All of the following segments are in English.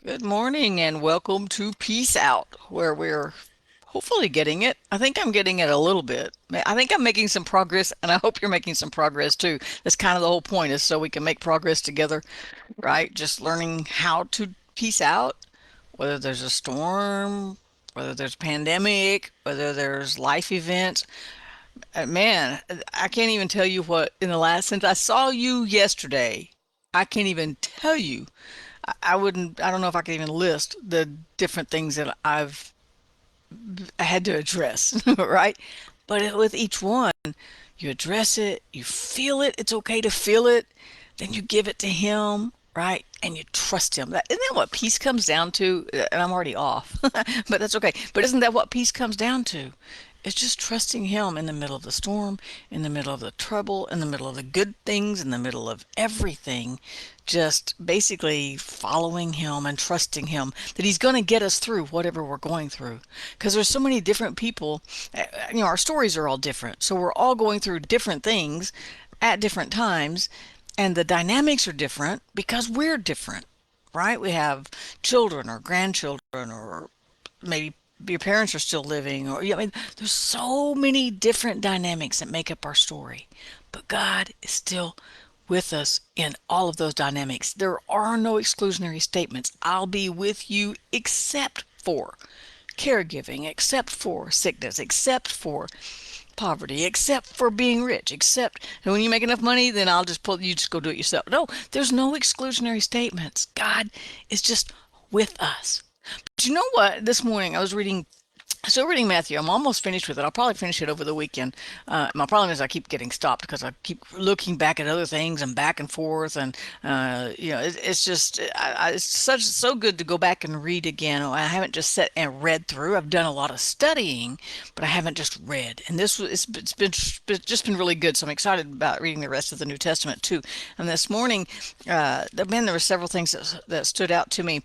Good morning and welcome to Peace Out, where we're hopefully getting it. I think I'm getting it a little bit. I think I'm making some progress, and I hope you're making some progress too. That's kind of the whole point, is so we can make progress together, right? Just learning how to peace out, whether there's a storm, whether there's pandemic, whether there's life events. Man, I can't even tell you what in the last, since I saw you yesterday, I can't even tell you. I wouldn't, I don't know if I could even list the different things that I had to address, right? But with each one, you address it, you feel it, it's okay to feel it, then you give it to him, right? And you trust him. Isn't that what peace comes down to? And I'm already off, but that's okay. But isn't that what peace comes down to? It's just trusting him in the middle of the storm, in the middle of the trouble, in the middle of the good things, in the middle of everything. Just basically following him and trusting him that he's going to get us through whatever we're going through. Because there's so many different people, our stories are all different. So we're all going through different things at different times, and the dynamics are different because we're different, right? We have children or grandchildren, or maybe your parents are still living, or I mean, there's so many different dynamics that make up our story. But God is still with us in all of those dynamics. There are no exclusionary statements. I'll be with you except for caregiving, except for sickness, except for poverty, except for being rich, except when you make enough money, then I'll just pull you, just go do it yourself. No, there's no exclusionary statements. God is just with us. But you know what? This morning I was reading Matthew. I'm almost finished with it. I'll probably finish it over the weekend. My problem is I keep getting stopped because I keep looking back at other things and back and forth, and it's just it's so good to go back and read again. I haven't just sat and read through. I've done a lot of studying, but I haven't just read. And it's just been really good. So I'm excited about reading the rest of the New Testament too. And this morning, man, there were several things that stood out to me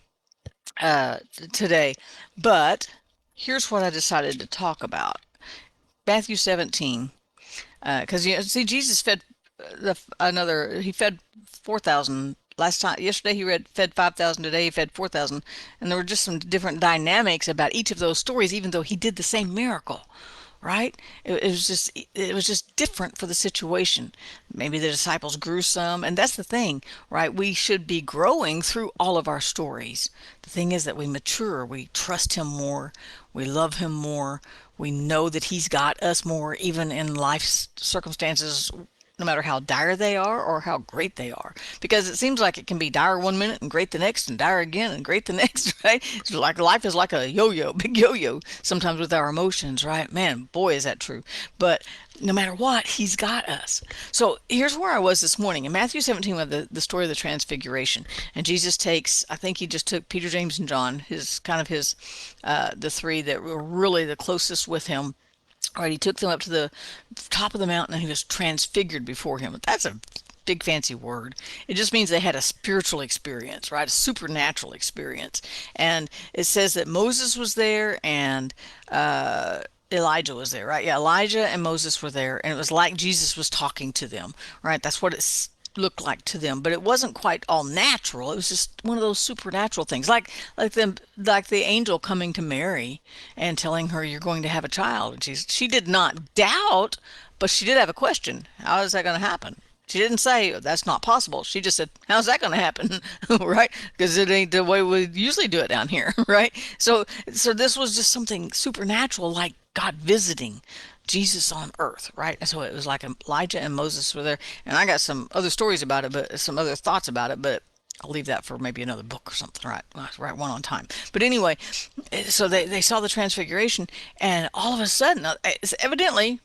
uh, today. But here's what I decided to talk about. Matthew 17. Because see, Jesus fed he fed 4,000 last time. Yesterday he fed 5,000. Today he fed 4,000. And there were just some different dynamics about each of those stories, even though he did the same miracle, right? It was just different for the situation. Maybe the disciples grew some, and that's the thing, right? We should be growing through all of our stories. The thing is that we mature, we trust him more, we love him more, we know that he's got us more, even in life circumstances, no matter how dire they are or how great they are. Because it seems like it can be dire one minute and great the next, and dire again and great the next, right? It's like life is like a yo-yo, big yo-yo, sometimes with our emotions, right? Man, boy, is that true. But no matter what, he's got us. So here's where I was this morning. In Matthew 17, we have the story of the transfiguration. And Jesus takes, I think he just took Peter, James, and John, the three that were really the closest with him. Right, he took them up to the top of the mountain and he was transfigured before him. That's a big fancy word. It just means they had a spiritual experience, right? A supernatural experience. And it says that Moses was there and Elijah was there, right? Yeah, Elijah and Moses were there, and it was like Jesus was talking to them, right? That's what it looked like to them, but it wasn't quite all natural. It was just one of those supernatural things, like the angel coming to Mary and telling her you're going to have a child. And she did not doubt, but she did have a question. How is that going to happen? She didn't say that's not possible. She just said, "How's that going to happen?" Right? Because it ain't the way we usually do it down here, right? So this was just something supernatural, like God visiting Jesus on earth, right? And so it was like Elijah and Moses were there, and I got some other stories about it, but some other thoughts about it, but I'll leave that for maybe another book or something, right? Right, one on time. But anyway, so they saw the transfiguration, and all of a sudden, evidently,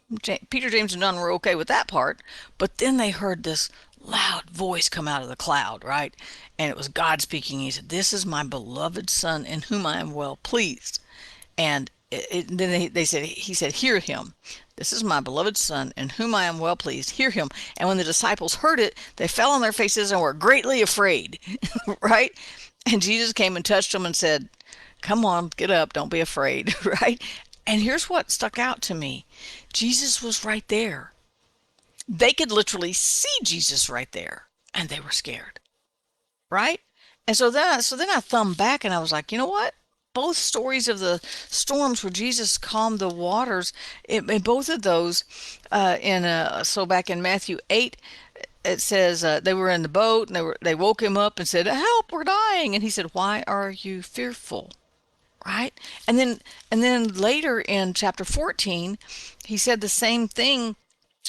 Peter, James, and John were okay with that part, but then they heard this loud voice come out of the cloud, right? And it was God speaking. He said, "This is my beloved Son in whom I am well pleased." And then he said, "Hear him. This is my beloved Son, in whom I am well pleased. Hear him." And when the disciples heard it, they fell on their faces and were greatly afraid, right? And Jesus came and touched them and said, "Come on, get up. Don't be afraid," right? And here's what stuck out to me. Jesus was right there. They could literally see Jesus right there, and they were scared, right? And so then I thumbed back and I was like, you know what? Both stories of the storms where Jesus calmed the waters, in both of those, so back in Matthew 8, it says they were in the boat and they woke him up and said, "Help, we're dying." And he said, "Why are you fearful?" Right? And then later in chapter 14, he said the same thing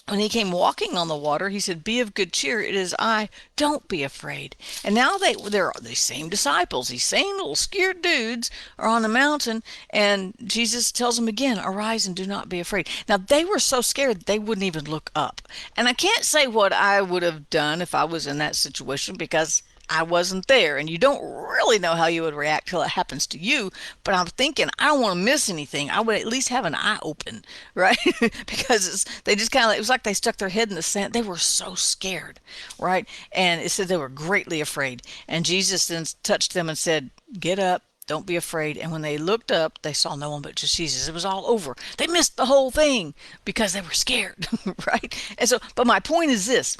when he came walking on the water. He said, "Be of good cheer, it is I, don't be afraid." And now they're the same disciples, these same little scared dudes are on the mountain, and Jesus tells them again, "Arise and do not be afraid." Now they were so scared they wouldn't even look up. And I can't say what I would have done if I was in that situation, because I wasn't there, and you don't really know how you would react till it happens to you. But I'm thinking I don't want to miss anything. I would at least have an eye open, right? Because they just kind of, it was like they stuck their head in the sand. They were so scared, right? And it said they were greatly afraid. And Jesus then touched them and said, "Get up. Don't be afraid." And when they looked up, they saw no one but just Jesus. It was all over. They missed the whole thing because they were scared, right? And so, but my point is this: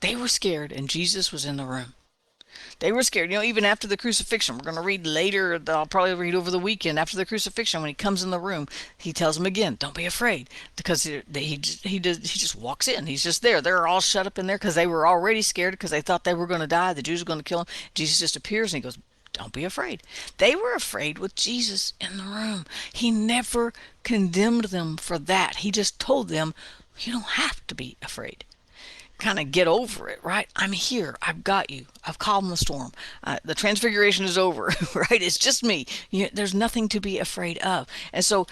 they were scared, and Jesus was in the room. They were scared. Even after the crucifixion, we're going to read later, I'll probably read over the weekend, after the crucifixion, when he comes in the room, he tells them again, "Don't be afraid," because he just walks in. He's just there. They're all shut up in there because they were already scared because they thought they were going to die. The Jews were going to kill him. Jesus just appears and he goes, "Don't be afraid." They were afraid with Jesus in the room. He never condemned them for that. He just told them, "You don't have to be afraid. Kind of get over it, right? I'm here. I've got you. I've calmed the storm. The transfiguration is over, right? It's just me. There's nothing to be afraid of." And so,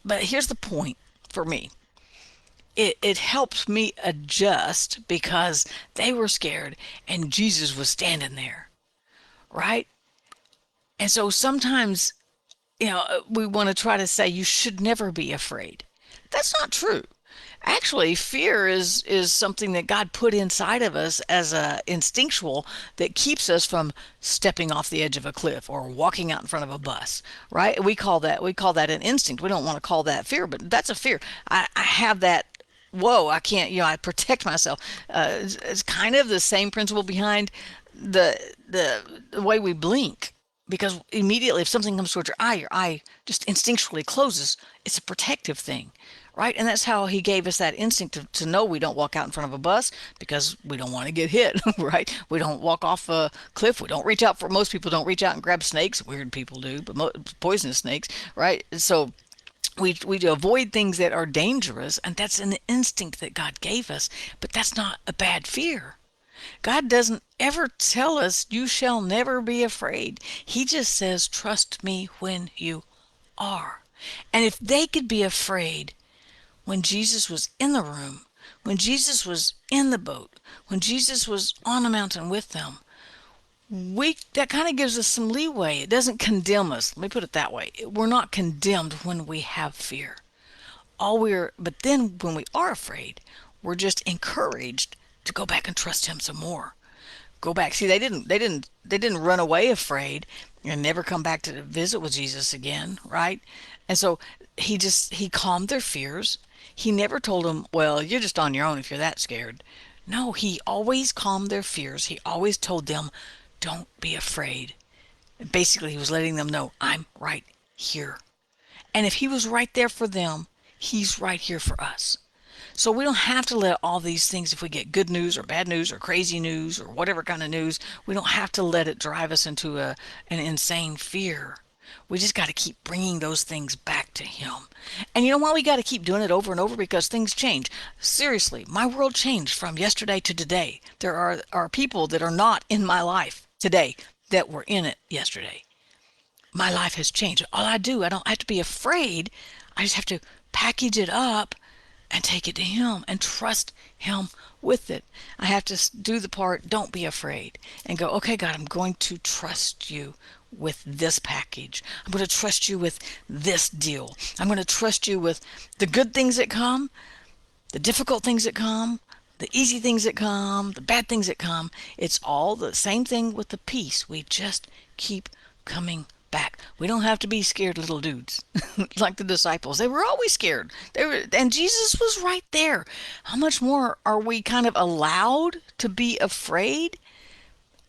but here's the point for me. It helps me adjust because they were scared and Jesus was standing there, right? And so sometimes, we want to try to say you should never be afraid. That's not true. Actually, fear is something that God put inside of us as a instinctual that keeps us from stepping off the edge of a cliff or walking out in front of a bus, right? We call that an instinct. We don't want to call that fear, but that's a fear. I have that. Whoa, I can't. I protect myself. It's kind of the same principle behind the the way we blink, because immediately if something comes towards your eye just instinctually closes. It's a protective thing, right? And that's how he gave us that instinct to know we don't walk out in front of a bus because we don't want to get hit, right? We don't walk off a cliff. We don't reach out for, most people don't reach out and grab snakes. Weird people do, but poisonous snakes, right? So we avoid things that are dangerous, and that's an instinct that God gave us. But that's not a bad fear. God doesn't ever tell us you shall never be afraid. He just says, "Trust me when you are." And if they could be afraid when Jesus was in the room, when Jesus was in the boat, when Jesus was on the mountain with them, we that kind of gives us some leeway. It doesn't condemn us. Let me put it that way. We're not condemned when we have fear. But then when we are afraid, we're just encouraged to go back and trust him some more. Go back. See, they didn't run away afraid and never come back to visit with Jesus again, right? And so he calmed their fears. He never told them, "Well, you're just on your own if you're that scared." No, he always calmed their fears. He always told them, "Don't be afraid." Basically, he was letting them know, "I'm right here." And if he was right there for them, he's right here for us. So we don't have to let all these things, if we get good news or bad news or crazy news or whatever kind of news, we don't have to let it drive us into an insane fear. We just got to keep bringing those things back to him. And you know why we got to keep doing it over and over? Because things change. Seriously, my world changed from yesterday to today. There are people that are not in my life today that were in it yesterday. My life has changed. I don't have to be afraid. I just have to package it up and take it to him and trust him with it. I have to do the part, don't be afraid, and go, "Okay, God, I'm going to trust you with this package. I'm going to trust you with this deal. I'm going to trust you with the good things that come, the difficult things that come, the easy things that come, the bad things that come." It's all the same thing with the peace. We just keep coming back. We don't have to be scared little dudes like the disciples. They were always scared. And Jesus was right there. How much more are we kind of allowed to be afraid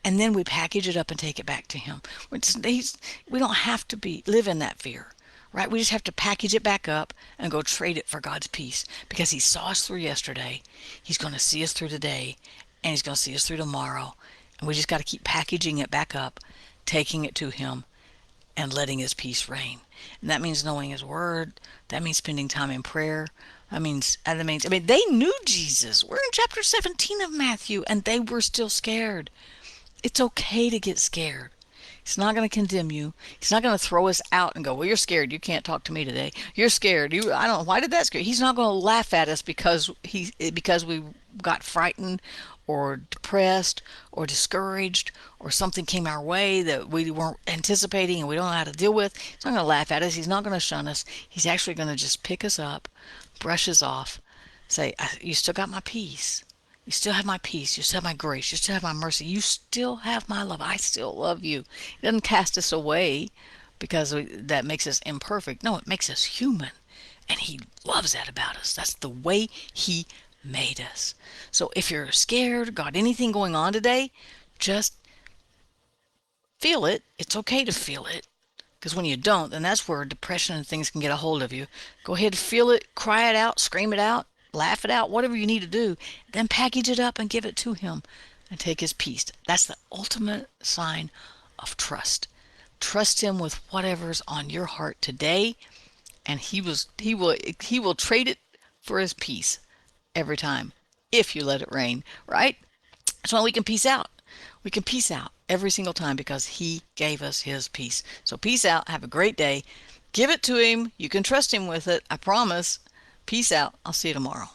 and then we package it up and take it back to him. We don't have to be live in that fear, right? We just have to package it back up and go trade it for God's peace, because he saw us through yesterday. He's going to see us through today, and he's going to see us through tomorrow. And we just got to keep packaging it back up, taking it to him, and letting his peace reign. And that means knowing his word. That means spending time in prayer. I mean, they knew Jesus. We're in chapter 17 of Matthew, and they were still scared. It's okay to get scared. He's not going to condemn you. He's not going to throw us out and go, "Well, you're scared. You can't talk to me today. You're scared. I don't. Why did that scare you?" He's not going to laugh at us because we got frightened or depressed or discouraged, or something came our way that we weren't anticipating and we don't know how to deal with. He's not going to laugh at us. He's not going to shun us. He's actually going to just pick us up, brush us off, say, "You still got my peace. You still have my peace. You still have my grace. You still have my mercy. You still have my love. I still love you." He doesn't cast us away because that makes us imperfect. No, it makes us human. And he loves that about us. That's the way he made us. So if you're scared, got anything going on today, just feel it. It's okay to feel it. Because when you don't, then that's where depression and things can get a hold of you. Go ahead, feel it, cry it out, scream it out, laugh it out, whatever you need to do. Then package it up and give it to him and take his peace. That's the ultimate sign of trust. Trust him with whatever's on your heart today, and he will trade it for his peace every time if you let it rain, right? That's why we can peace out. We can peace out every single time because he gave us his peace. So peace out. Have a great day. Give it to him. You can trust him with it. I promise. Peace out. I'll see you tomorrow.